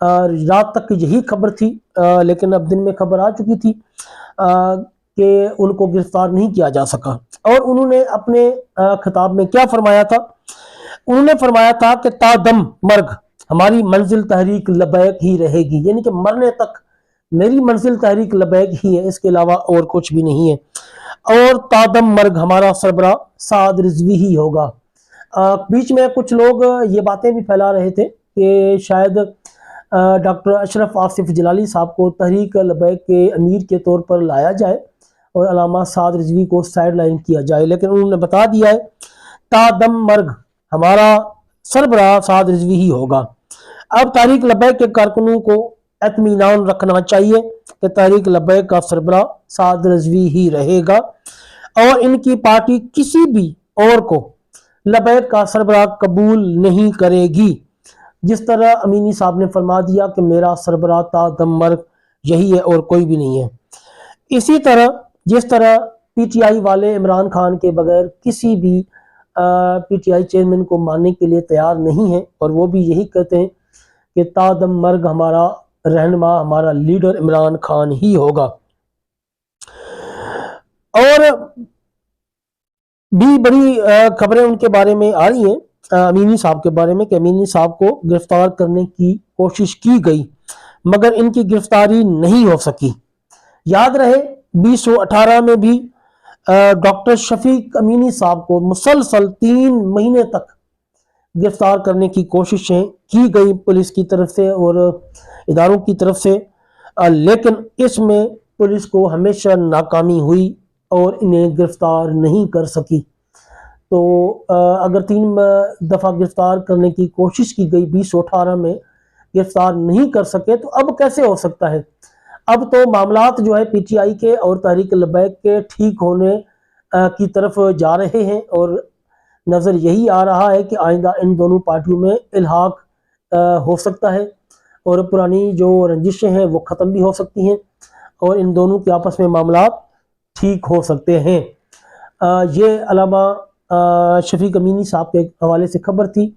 رات تک یہی خبر تھی، لیکن اب دن میں خبر آ چکی تھی کہ ان کو گرفتار نہیں کیا جا سکا۔ اور انہوں نے اپنے خطاب میں کیا فرمایا تھا؟ انہوں نے فرمایا تھا کہ تا دم مرگ ہماری منزل تحریک لبیک ہی رہے گی، یعنی کہ مرنے تک میری منزل تحریک لبیک ہی ہے، اس کے علاوہ اور کچھ بھی نہیں ہے۔ اور تا دم مرگ ہمارا سربراہ سعد رضوی ہی ہوگا۔ بیچ میں کچھ لوگ یہ باتیں بھی پھیلا رہے تھے کہ شاید ڈاکٹر اشرف آصف جلالی صاحب کو تحریک لبیک کے امیر کے طور پر لایا جائے اور علامہ سعد رضوی کو سائیڈ لائن کیا جائے، لیکن انہوں نے بتا دیا ہے تا دم مرگ ہمارا سربراہ سعد رضوی ہی ہوگا۔ اب تحریک لبیک کے کارکنوں کو اطمینان رکھنا چاہیے کہ تحریک لبیک کا سربراہ سعد رضوی ہی رہے گا، اور ان کی پارٹی کسی بھی اور کو لبیک کا سربراہ قبول نہیں کرے گی، جس طرح امینی صاحب نے فرما دیا کہ میرا سربراہ تا دم مرگ یہی ہے اور کوئی بھی نہیں ہے۔ اسی طرح جس طرح پی ٹی آئی والے عمران خان کے بغیر کسی بھی پی ٹی آئی چیئرمین کو ماننے کے لیے تیار نہیں ہیں، اور وہ بھی یہی کہتے ہیں کہ تا دم مرگ ہمارا رہنما ہمارا لیڈر عمران خان ہی ہوگا۔ اور بھی بڑی خبریں ان کے بارے میں آ رہی ہیں، امینی صاحب کے بارے میں، کہ امینی صاحب کو گرفتار کرنے کی کوشش کی گئی مگر ان کی گرفتاری نہیں ہو سکی۔ یاد رہے 2018 میں بھی ڈاکٹر شفیق امینی صاحب کو مسلسل 3 مہینے تک گرفتار کرنے کی کوششیں کی گئی پولیس کی طرف سے اور اداروں کی طرف سے، لیکن اس میں پولیس کو ہمیشہ ناکامی ہوئی اور انہیں گرفتار نہیں کر سکی۔ تو اگر 3 دفعہ گرفتار کرنے کی کوشش کی گئی 2018 میں، گرفتار نہیں کر سکے، تو اب کیسے ہو سکتا ہے؟ اب تو معاملات جو ہے پی ٹی آئی کے اور تحریک لبیک کے ٹھیک ہونے کی طرف جا رہے ہیں، اور نظر یہی آ رہا ہے کہ آئندہ ان دونوں پارٹیوں میں الحاق ہو سکتا ہے، اور پرانی جو رنجشیں ہیں وہ ختم بھی ہو سکتی ہیں، اور ان دونوں کے آپس میں معاملات ٹھیک ہو سکتے ہیں۔ یہ علامہ شفیق امینی صاحب کے حوالے سے خبر تھی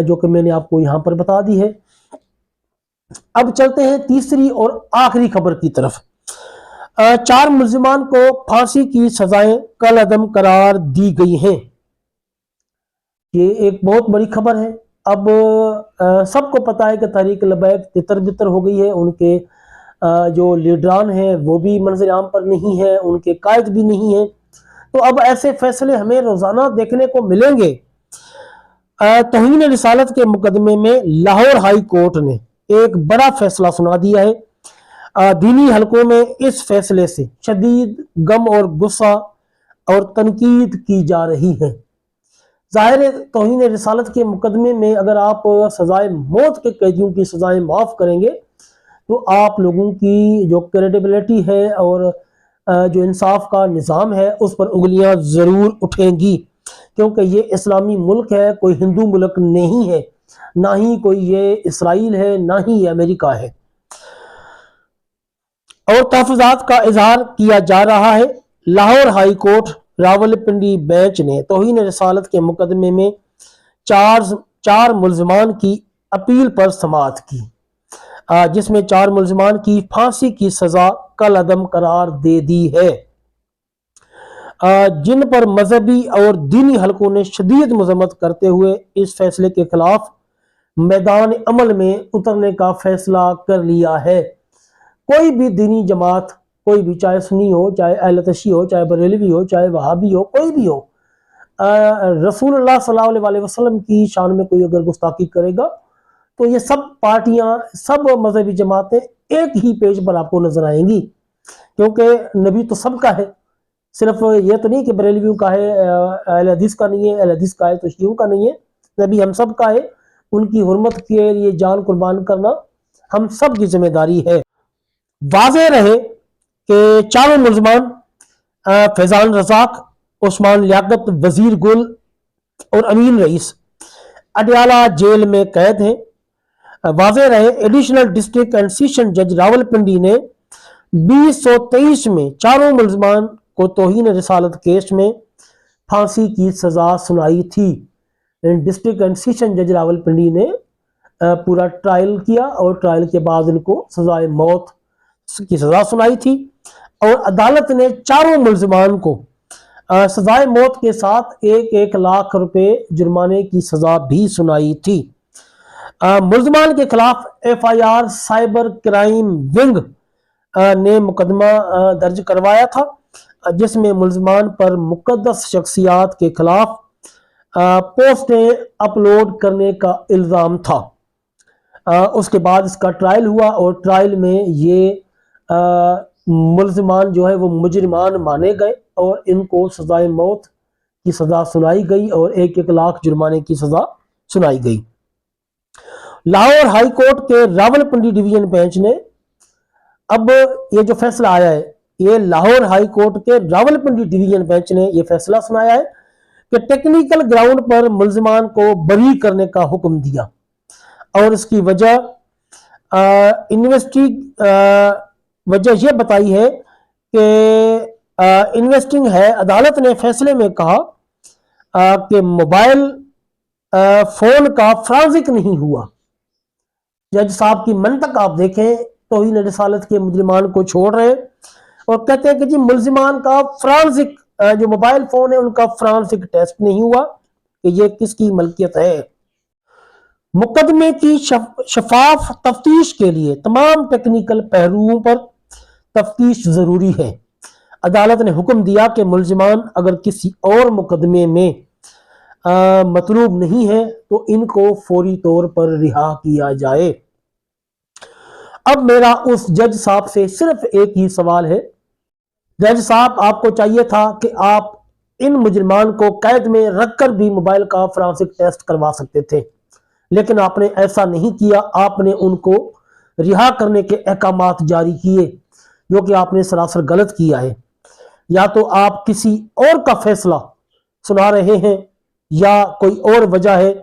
جو کہ میں نے آپ کو یہاں پر بتا دی ہے۔ اب چلتے ہیں تیسری اور آخری خبر کی طرف۔ 4 ملزمان کو پھانسی کی سزائیں کالعدم قرار دی گئی ہیں۔ یہ ایک بہت بڑی خبر ہے۔ اب سب کو پتا ہے کہ تحریک لبیک تتر بتر ہو گئی ہے، ان کے جو لیڈران ہیں وہ بھی منظر عام پر نہیں ہیں، ان کے قائد بھی نہیں ہیں، تو اب ایسے فیصلے ہمیں روزانہ دیکھنے کو ملیں گے۔ توہین رسالت کے مقدمے میں لاہور ہائی کورٹ نے ایک بڑا فیصلہ سنا دیا ہے۔ دینی حلقوں میں اس فیصلے سے شدید غم اور غصہ اور تنقید کی جا رہی ہے۔ ظاہر ہے توہین رسالت کے مقدمے میں اگر آپ سزائے موت کے قیدیوں کی سزائیں معاف کریں گے تو آپ لوگوں کی جو کریڈیبلٹی ہے اور جو انصاف کا نظام ہے اس پر انگلیاں ضرور اٹھیں گی، کیونکہ یہ اسلامی ملک ہے، کوئی ہندو ملک نہیں ہے، نہ ہی کوئی یہ اسرائیل ہے، نہ ہی یہ امریکہ ہے۔ اور تحفظات کا اظہار کیا جا رہا ہے۔ Lahore high court Rawalpindi bench نے توہین رسالت کے مقدمے میں 4 ملزمان کی اپیل پر سماعت کی، جس میں 4 ملزمان کی پھانسی کی سزا کالعدم قرار دے دی ہے، جن پر مذہبی اور دینی حلقوں نے شدید مذمت کرتے ہوئے اس فیصلے کے خلاف میدان عمل میں اترنے کا فیصلہ کر لیا ہے۔ کوئی بھی دینی جماعت، کوئی بھی، چاہے سنی ہو، چاہے اہل تشیع ہو، چاہے بریلوی ہو، چاہے وہابی ہو، کوئی بھی ہو، رسول اللہ صلی اللہ علیہ وسلم کی شان میں کوئی اگر گستاخی کرے گا تو یہ سب پارٹیاں، سب مذہبی جماعتیں ایک ہی پیج پر آپ کو نظر آئیں گی، کیونکہ نبی تو سب کا ہے، صرف یہ تو نہیں کہ بریلویوں کا ہے، اہل حدیث کا نہیں ہے، اہل حدیث کا ہے تو شیعوں کا نہیں ہے، نبی ہم سب کا ہے، ان کی حرمت کے لیے جان قربان کرنا ہم سب کی ذمہ داری ہے۔ واضح رہے کہ 4 ملزمان فیضان رزاق، عثمان لیاقت، وزیر گل اور امین رئیس اڈیالہ جیل میں قید ہیں۔ واضح رہے ایڈیشنل ڈسٹرکٹ اینڈ سیشن جج راولپنڈی نے 2023 میں 4 ملزمان کو توہین رسالت کیس میں پھانسی کی سزا سنائی تھی۔ ڈسٹرکٹ اینڈ سیشن جج راولپنڈی نے پورا ٹرائل کیا اور ٹرائل کے بعد ان کو سزائے موت کی سزا سنائی تھی، اور عدالت نے چاروں ملزمان کو سزائے موت کے ساتھ 1 لاکھ روپے جرمانے کی سزا بھی سنائی تھی۔ ملزمان کے خلاف FIR سائبر کرائم ونگ نے مقدمہ درج کروایا تھا، جس میں ملزمان پر مقدس شخصیات کے خلاف پوسٹیں اپلوڈ کرنے کا الزام تھا۔ اس کے بعد اس کا ٹرائل ہوا، اور ٹرائل میں یہ ملزمان جو ہے وہ مجرمان مانے گئے اور ان کو سزائے موت کی سزا سنائی گئی اور 1 لاکھ جرمانے کی سزا سنائی گئی۔ لاہور ہائی کورٹ کے راولپنڈی ڈویژن بینچ نے اب یہ جو فیصلہ آیا ہے، یہ لاہور ہائی کورٹ کے راولپنڈی ڈویژن بینچ نے یہ فیصلہ سنایا ہے کہ ٹیکنیکل گراؤنڈ پر ملزمان کو بری کرنے کا حکم دیا، اور اس کی وجہ وجہ یہ بتائی ہے کہ انویسٹنگ ہے۔ عدالت نے فیصلے میں کہا کہ موبائل فون کا فرانزک نہیں ہوا۔ جج صاحب کی منطق آپ دیکھیں، توہین رسالت کے مجرمان کو چھوڑ رہے اور کہتے ہیں کہ جی ملزمان کا فرانزک جو موبائل فون ہے ان کا فرانزک ٹیسٹ نہیں ہوا کہ یہ کس کی ملکیت ہے۔ مقدمے کی شفاف تفتیش کے لیے تمام ٹیکنیکل پہلوؤں پر تفتیش ضروری ہے۔ عدالت نے حکم دیا کہ ملزمان اگر کسی اور مقدمے میں مطلوب نہیں ہے تو ان کو فوری طور پر رہا کیا جائے۔ اب میرا اس جج صاحب سے صرف ایک ہی سوال ہے، جج صاحب آپ کو چاہیے تھا کہ آپ ان مجرمان کو قید میں رکھ کر بھی موبائل کا فرانسک ٹیسٹ کروا سکتے تھے، لیکن آپ نے ایسا نہیں کیا۔ آپ نے ان کو رہا کرنے کے احکامات جاری کیے، جو کہ آپ نے سراسر غلط کیا ہے۔ یا تو آپ کسی اور کا فیصلہ سنا رہے ہیں یا کوئی اور وجہ ہے